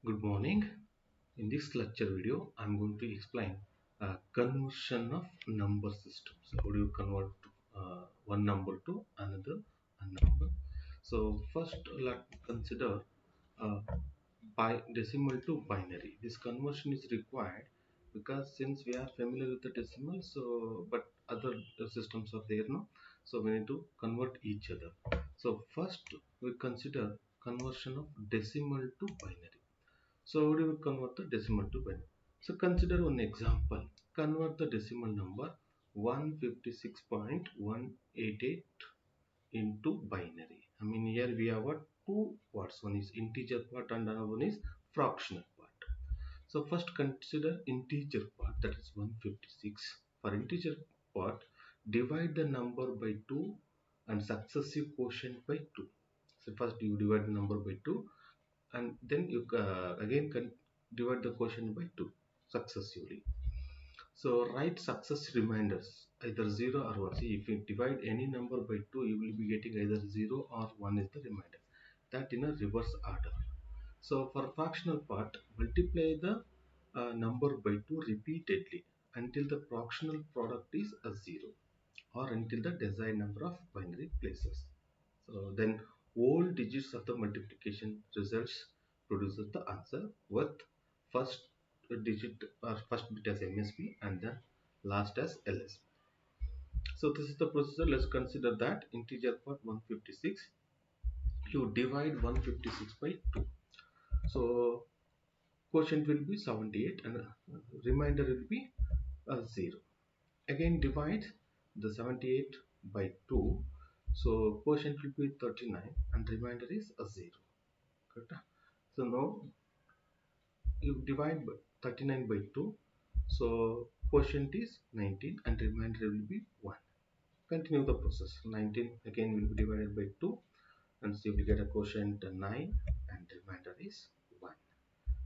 Good morning. In this lecture video, I'm going to explain conversion of number systems. How do you convert one number to another number? So first, let's consider uh, decimal to binary. This conversion is required because since we are familiar with the decimal, so but other systems are there now, so we need to convert each other. So first, we consider conversion of decimal to binary. So how do you convert the decimal to binary? So consider one example. Convert the decimal number 156.188 into binary. I mean here we have what two parts. One is integer part and another one is fractional part. So first consider integer part, that is 156. For integer part, divide the number by 2 and successive quotient by 2. So first you divide the number by 2 and then you again can divide the quotient by 2 successively. So write success reminders either 0 or 1. See, if you divide any number by 2, you will be getting either 0 or 1 is the reminder. That in a reverse order. So for fractional part, multiply the number by 2 repeatedly until the fractional product is a 0 or until the desired number of binary places. So then all digits of the multiplication results produces the answer with first digit or first bit as MSB and then last as LSB. So this is the procedure. Let's consider that integer part 156. You divide 156 by 2. So quotient will be 78 and remainder will be 0. Again divide the 78 by 2. So quotient will be 39 and remainder is a 0. Correct? So now you divide 39 by 2. So quotient is 19 and remainder will be 1. Continue the process. 19 again will be divided by 2 and so you will get a quotient 9 and remainder is 1.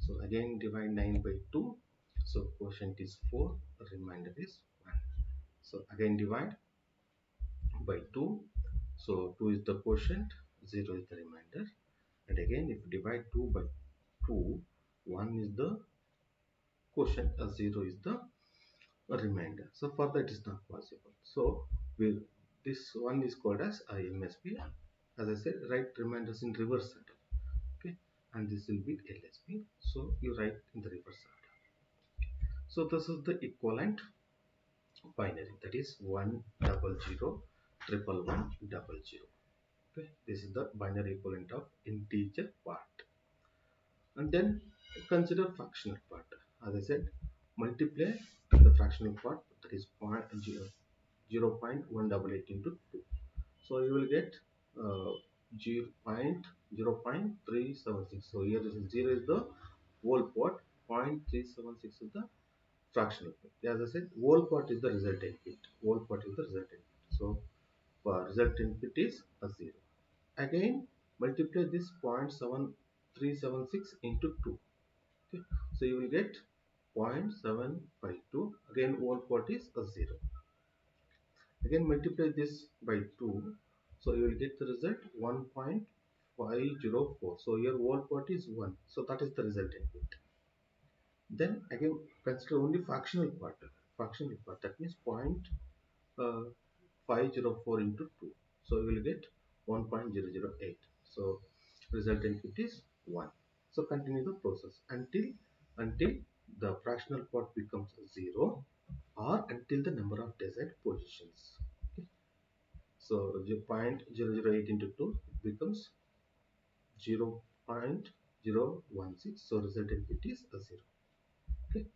So again divide 9 by 2. So quotient is 4, remainder is 1. So again divide by 2. So 2 is the quotient, 0 is the remainder. And again if you divide 2 by 2, 1 is the quotient, 0 is the remainder. So further it is not possible. So this one is called as MSB. As I said, write remainders in reverse order. Okay, and this will be LSB. So you write in the reverse order. So this is the equivalent binary, that is 100 111 Okay, this is the binary equivalent of integer part. And then consider fractional part. As I said, multiply the fractional part, that is 0.188 into 2. So you will get 0.376. So here is 0 is the whole part, 0.376 is the fractional part. As I said, whole part is the resultant bit. Whole part is the resultant bit. So for resultant bit is a 0. Again multiply this 0.7376 into 2. Okay. So you will get 0.752. Again whole part is a 0. Again multiply this by 2. So you will get the result 1.504. So your whole part is 1. So that is the resultant bit. Then again consider only fractional part. Fractional part, that means 0.504 into 2. So you will get 1.008. So resultant bit is 1. So continue the process until the fractional part becomes 0 or until the number of desired positions. Okay. So 0.008 into 2 becomes 0.016. So resultant bit is a 0. Okay.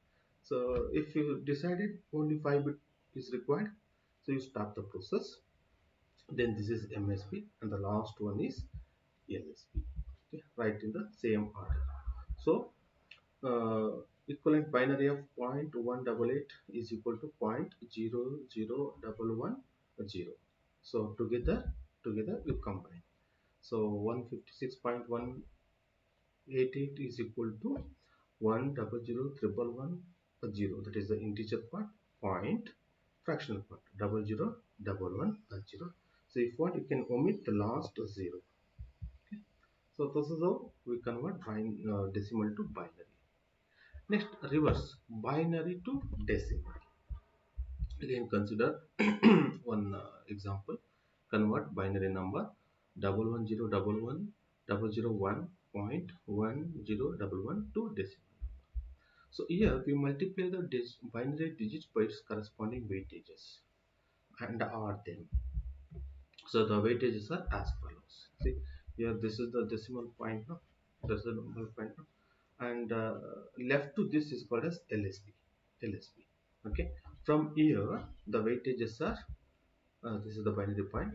So if you decided only 5 bit is required, so you stop the process. Then this is MSB and the last one is LSB. Okay. Right in the same order. So equivalent binary of 0.188 is equal to 0.00110. So together you combine. So 156.188 is equal to 100,111 that is the integer part, point fractional part 00110. So if what, you can omit the last 0. Okay. So this is how we convert decimal to binary. Next, reverse binary to decimal. Again, consider one example. Convert binary number 110110001.1011 to decimal. So here we multiply the binary digits by its corresponding weightages and add them. So the weightages are as follows. See here, this is the decimal point now. This is the decimal point now. And left to this is called as LSB. LSB. Okay. From here, the weightages are this is the binary point.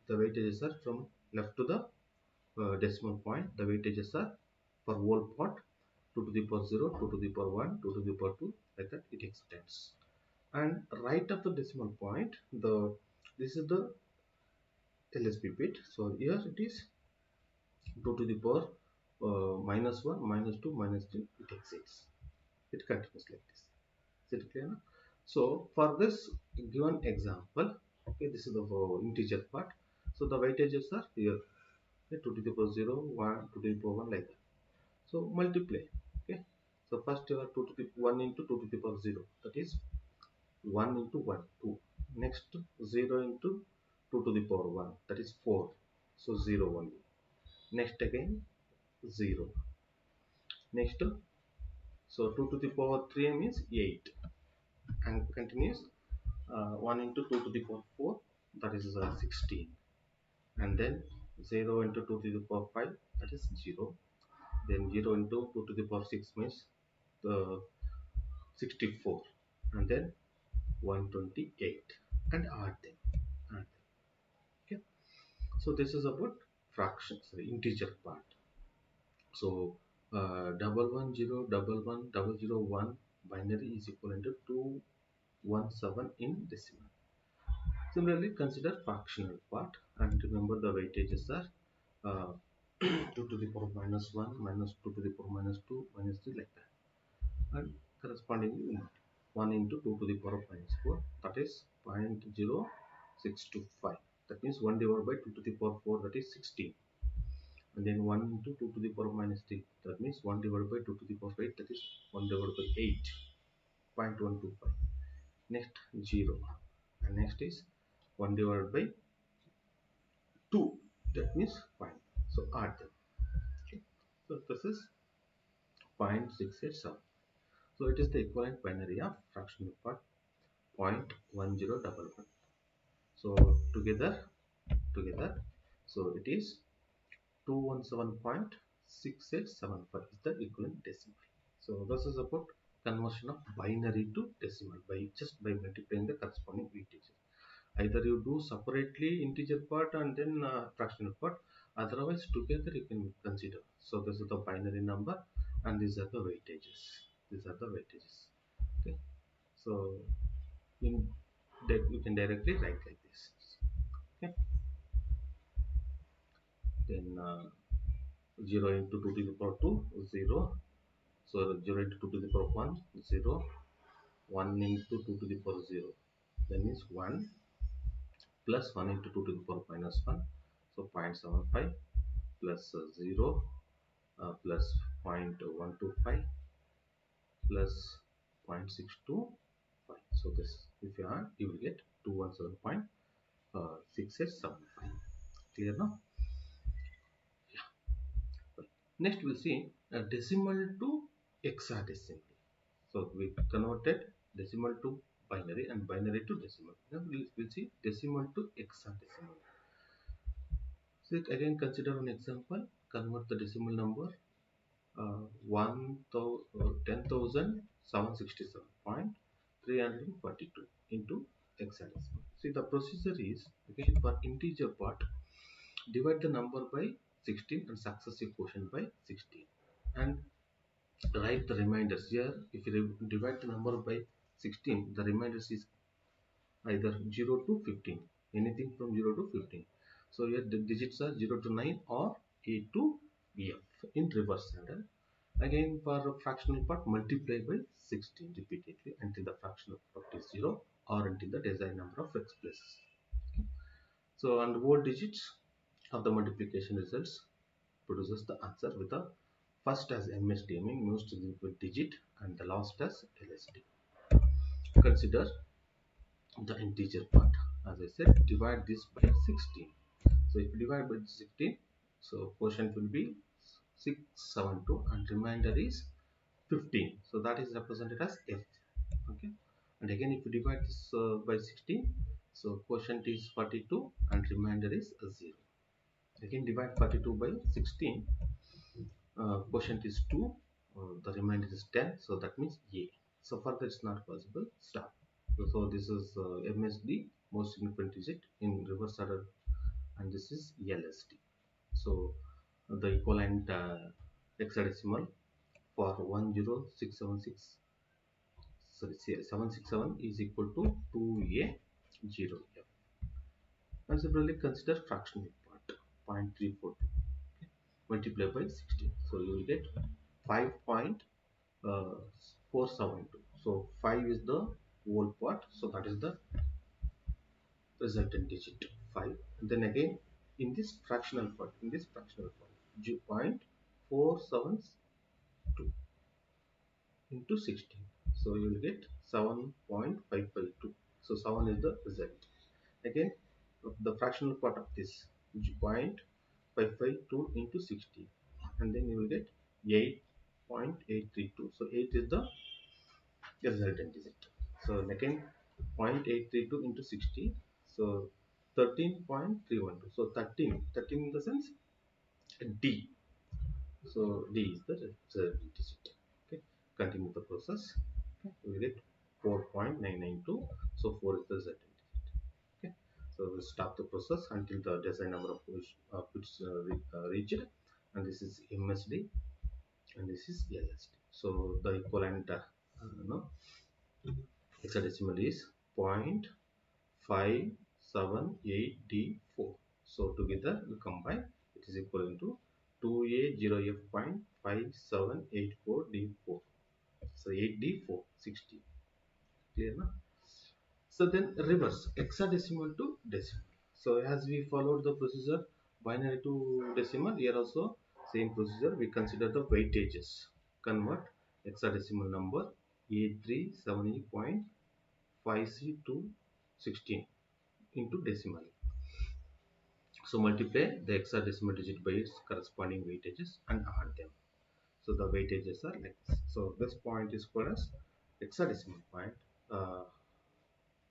The weightages are from left to the decimal point. The weightages are for whole part 2 to the power 0, 2 to the power 1, 2 to the power 2, like that it extends. And right of the decimal point, this is the LSB bit. So here it is 2 to the power -1, -2, -3. It exceeds. It continues like this. Is it clear now? So for this given example, okay, this is the integer part. So the weightages are here, okay, 2 to the power 0, 1, 2 to the power 1, like that. So multiply. Okay. So first you have 2 to the 1 into 2 to the power 0. That is 1 into 1, 2. Next 0 into 2 to the power 1. That is 4. So 0 only. Next again 0. Next, so 2 to the power 3 means 8. And continues 1 into 2 to the power 4. That is 16. And then 0 into 2 to the power 5. That is 0. Then 0 into 2 to the power 6 means the 64, and then 128, and add them. Okay. So this is about fractions, the integer part. So 110110001 binary is equivalent to 217 in decimal. Similarly, consider fractional part, and remember the weightages are 2 to the power -1, -2 to the power -2, -3, like that. And correspondingly 1 into 2 to the power of -4, that is 0.0625. That means 1 divided by 2 to the power 4, that is 16. And then 1 into 2 to the power -3, that means 1 divided by 2 to the power 8, that is 1 divided by 8, 0.125. Next 0, and next is 1 divided by 2, that means 5. So add them. Okay. So this is 0.687. So it is the equivalent binary of fractional part 0.1011. So together, so it is 217.6875 is the equivalent decimal. So this is about conversion of binary to decimal by just by multiplying the corresponding weightages. Either you do separately integer part and then fractional part, otherwise together you can consider. So this is the binary number and these are the weightages. These are the weightages. Okay. So in that you can directly write like this. Okay. Then 0 into 2 to the power 2, 0. So 0 into 2 to the power 1, 0. 1 into 2 to the power 0. That means 1 plus 1 into 2 to the power -1. So 0.75 plus 0 plus 0.125 plus 0.625. So this, if you add, you will get 217.6875. Clear now? Next we'll see a decimal to hexadecimal. So we converted decimal to binary and binary to decimal. Now we'll see decimal to hexadecimal. So again consider an example. Convert the decimal number 10,767.342 into hexadecimal. See the procedure is, again for integer part, divide the number by 16 and successive quotient by 16, and write the reminders. Here if you divide the number by 16, the reminders is either 0 to 15, anything from 0 to 15. So here the digits are 0 to 9 or A to F in reverse order. Again for a fractional part, multiply by 16 repeatedly until the fractional part is 0 or until the desired number of x places. Okay. So and whole digits of the multiplication results produces the answer with the first as MSD, mean most significant digit, and the last as LSD. Consider the integer part. As I said, divide this by 16. So if you divide by 16, so quotient will be 672 and remainder is 15. So that is represented as F. Okay. And again, if you divide this by 16, so quotient is 42 and remainder is 0. Again, divide 42 by 16, quotient is 2, the remainder is 10, so that means A. So further it's not possible, stop. So this is MSD, most significant digit in reverse order, and this is LSD. So the equivalent hexadecimal for 10676, sorry, 767 is equal to 2A0F. And similarly consider fractional part 0.342 multiply by 16. So you will get 5.472. So 5 is the whole part, so that is the resultant digit 5. And then again in this fractional part, 0.472 into 16. So you will get 7.552. So 7 is the result. Again, the fractional part of this 0.552 into 60, and then you will get 8.832. So 8 is the resultant digit. So again 0.832 into 60, so 13.312. So 13 in the sense D. So D is the resultant digit. Okay, continue the process. Okay, we will get 4.992. So 4 is the resultant digit. Okay, so we'll stop the process until the desired number of bits reached, and this is MSD and this is LSD. So the equivalent no, hexadecimal is 0.578D4. So together we combine, it is equivalent to 2A0F.5784D4. So 8D4 60. Clear now? So then reverse hexadecimal to decimal. So as we followed the procedure binary to decimal, here also same procedure. We consider the weightages. Convert hexadecimal number A370.5C to 16 into decimal. So multiply the hexadecimal digit by its corresponding weightages and add them. So the weightages are like this. So this point is called as hexadecimal point.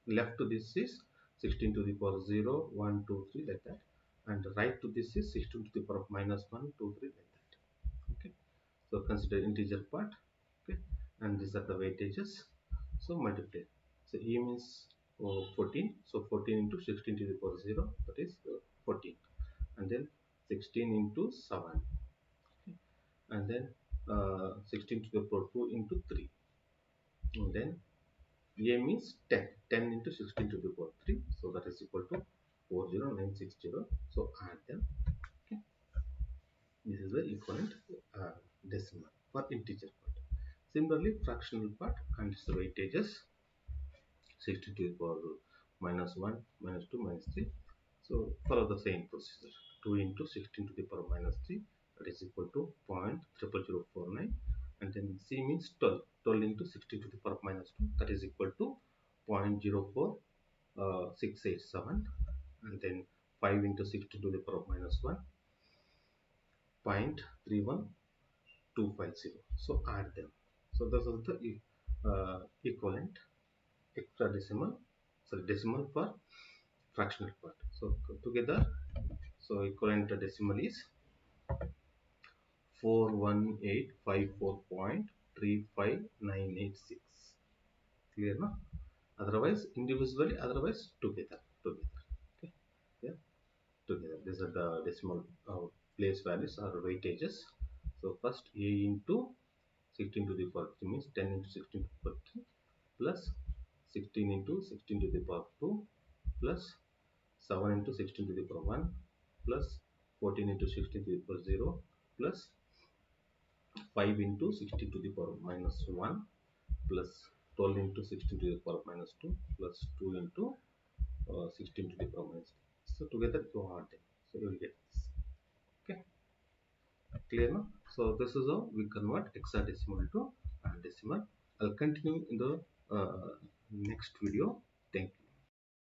Left to this is 16 to the power 0, 1, 2, 3 like that, and right to this is 16 to the power of minus 1, 2, 3 like that. Okay, so consider integer part. Okay, and these are the weightages. So multiply. So E means 14. So 14 into 16 to the power 0, that is 14, and then 16 into 7. Okay, and then 16 to the power 2 into 3, and then A means 10. 10 into 16 to the power 3. So that is equal to 40960. So add them. Okay. This is the equivalent decimal for integer part. Similarly, fractional part and its weightages 60 to the power minus 1, minus 2, minus 3. So follow the same procedure. 2 into 16 to the power minus 3, that is equal to 0.00049, and then C means 12. 12 into 16 to the power minus 2, that is equal to 0.04687, and then 5 into 16 to the power minus 1, 0.31250. So add them. So this is the equivalent hexadecimal, sorry, decimal for fractional part. So together, so equivalent decimal is 41854.35986. Clear now? Otherwise individually, otherwise together. Okay, yeah, together. These are the decimal place values or weightages. So first A into 16 to the power 3 means 10 into 16 to the power 3 plus 16 into 16 to the power 2 plus 7 into 16 to the power 1 plus 14 into 16 to the power 0 plus 5 into 16 to the power minus 1 plus 12 into 16 to the power minus 2 plus 2 into 16 to the power minus 3. So together you add them. So you will get this. Okay. Clear now? So this is how we convert hexadecimal to decimal. I'll continue in the next video. Thank you.